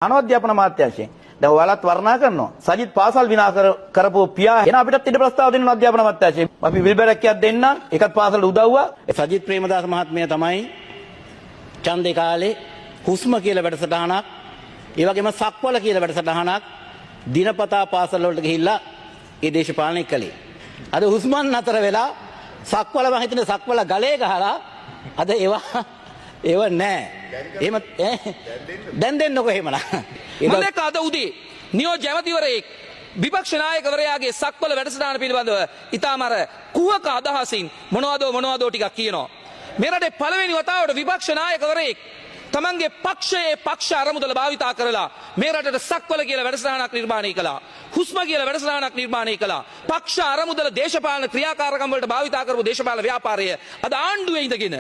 අනවද්‍යාපන අමාත්‍යාංශයෙන් දැන් ඔයාලත් වර්ණනා කරනවා සජිත් පාසල් විනාශ කරපු පියා එන අපිටත් ඊට ප්‍රස්තාව දෙන්න අධ්‍යාපන අමාත්‍යාංශයෙන් අපි විල්බරක්කයක් දෙන්න එකත් පාසලට උදව්වා සජිත් ප්‍රේමදාස මහත්මයා තමයි ඡන්දේ කාලේ හුස්ම කියලා වැඩසටහනක් ඒ වගේම සක්වල කියලා වැඩසටහනක් දිනපතා පාසල් වලට ගිහිල්ලා ඒ දේශපාලනය කළේ අද හුස්මන් අතර වෙලා සක්වල මම හිතන්නේ සක්වල ගලේ ගහලා අද ඒව නෑ එහෙම දැන් දෙන්නකො එහෙමනම් මම දැක්ක අද උදේ නියෝජ්‍ය ඇමතිවරයෙක් විපක්ෂ නායකවරයාගේ සක්වල වැඩසටහන පිළිබඳව ඊටාම අර කුහක අදහසින් මොනවදෝ ටිකක් කියනවා මේ රටේ පළවෙනි වතාවට විපක්ෂ නායකවරයෙක් තමන්ගේ පක්ෂයේ පක්ෂ අරමුදල භාවිතා කරලා මේ රටට සක්වල කියලා වැඩසටහනක් නිර්මාණය කළා හුස්ම කියලා වැඩසටහනක් නිර්මාණය කළා පක්ෂ අරමුදල දේශපාලන ක්‍රියාකාරකම් වලට භාවිතා කරපු දේශපාලන ව්‍යාපාරය අද ආණ්ඩුවේ ඉඳගෙන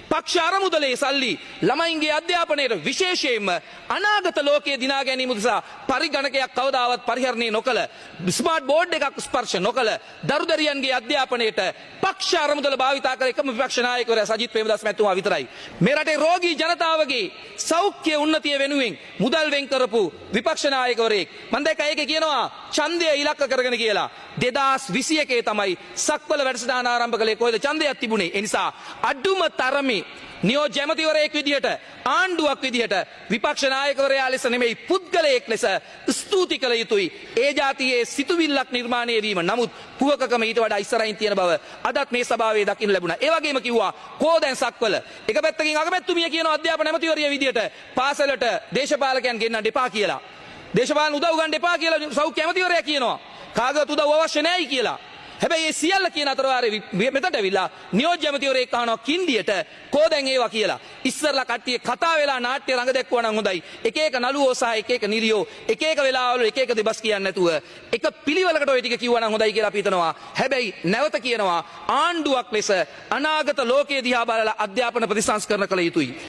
පක්ෂ අරමුදලේ සල්ලි ළමයින්ගේ අධ්‍යාපනයට විශේෂයෙන්ම අනාගත ලෝකයේ දිනා ගැනීම උදෙසා පරිගණකයක් කවදාවත් පරිහරණය නොකළ ස්මාර්ට් බෝඩ් එකක් ස්පර්ශ නොකළ දරුදරියන්ගේ අධ්‍යාපනයට පක්ෂ අරමුදල භාවිතා කළ එකම විපක්ෂ නායකවරයා සජිත් ප්‍රේමදාස මැතිතුමා විතරයි මේ රටේ රෝගී ජනතාවගේ සෞඛ්‍ය උන්නතිය වෙනුවෙන් මුදල් වෙන් කරපු විපක්ෂ නායකවරයෙක් මම දැක්ක ඒකේ කියනවා ඡන්දය ඉලක්ක කරගෙන කියලා 2021 තමයි සක්වල වැඩසටහන ආරම්භ කළේ කොහෙද ඡන්දයක් තිබුණේ ඒ නිසා අඩුම තරමේ නියෝජ්‍ය ඇමතිවරයෙක් විදිහට ආණ්ඩුවක් විදිහට විපක්ෂ නායකවරයා ලෙස නෙමෙයි පුද්ගලයෙක් ලෙස ස්තුති කළ යුතුයි ඒ જાතියේ සිතුවිල්ලක් නිර්මාණය වීම නමුත් කුහකකම ඊට වඩා ඉස්සරහින් තියෙන බව අදත් මේ සභාවේ දකින්න ලැබුණා ඒ වගේම කිව්වා කෝ දැන් සක්වල එක පැත්තකින් අගමැතිතුමිය කියන අධ්‍යාපන ඇමතිවරිය විදිහට පාසලට දේශපාලකයන් ගෙන්නන්න එපා කියලා දේශපාලන උදව් ගන්න එපා කියලා සෞඛ්‍ය ඇමතිවරයා කියනවා කාගවත් උදව් අවශ්‍ය නැහැයි කියලා හැබැයි මේ සියල්ල කියන අතරවාරේ මෙතනට ඇවිල්ලා නියෝජ්‍ය ඇමතිවරයෙක් අහනවා කින්ඩියට කෝ දැන් ඒවා කියලා ඉස්සරලා කට්ටිය කතා වෙලා නාට්‍ය රඟ දැක්වුවා නම් හොඳයි එක එක නළුවෝ සහ එක එක නිරියෝ එක එක වෙලාවල එක එක දෙබස් කියන්නේ නැතුව එක පිළිවෙලකට ওই ටික කිව්වා නම් හොඳයි කියලා අපි හිතනවා හැබැයි නැවත කියනවා ආණ්ඩුවක් ලෙස අනාගත ලෝකයේ දිහා බලලා අධ්‍යාපන ප්‍රතිසංස්කරණ කළ යුතුයි